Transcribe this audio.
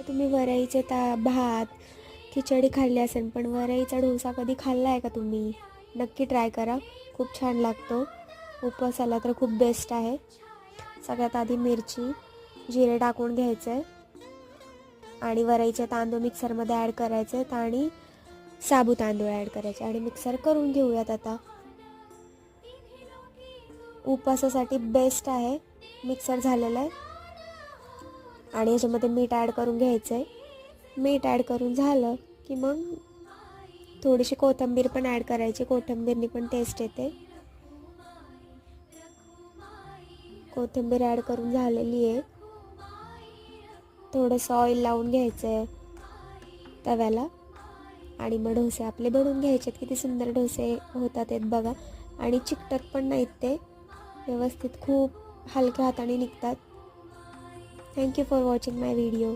तुम्ही वरईचे भात खिचडी खाल्ली असेल, पण वरईचा डोसा कधी खाल्ला आहे का तुम्ही? नक्की ट्राय करा, खूप छान लागतो. उपवासाला तर खूप बेस्ट आहे. सगळ्यात आधी मिरची जिरे टाकून घ्यायचं आहे आणि वरईचे तांदूळ मिक्सरमध्ये ॲड करायचे आहेत आणि साबू तांदूळ ॲड करायचे आणि मिक्सर करून घेऊयात. आता उपवासासाठी बेस्ट आहे. मिक्सर झालेलं आहे आणि याच्यामध्ये मीठ ॲड करून घ्यायचं आहे. मीठ ॲड करून झालं की मग थोडीशी कोथिंबीर पण ॲड करायची. कोथिंबीरनी पण टेस्ट येते. कोथिंबीर ॲड करून झालेली आहे. थोडंसं ऑइल लावून घ्यायचं आहे तव्याला आणि मग डोसे आपले बनवून घ्यायचे. किती सुंदर डोसे होतात आहेत बघा. आणि चिकटत पण नाहीत ते, व्यवस्थित खूप हलक्या हाताने निघतात. Thank you for watching my video.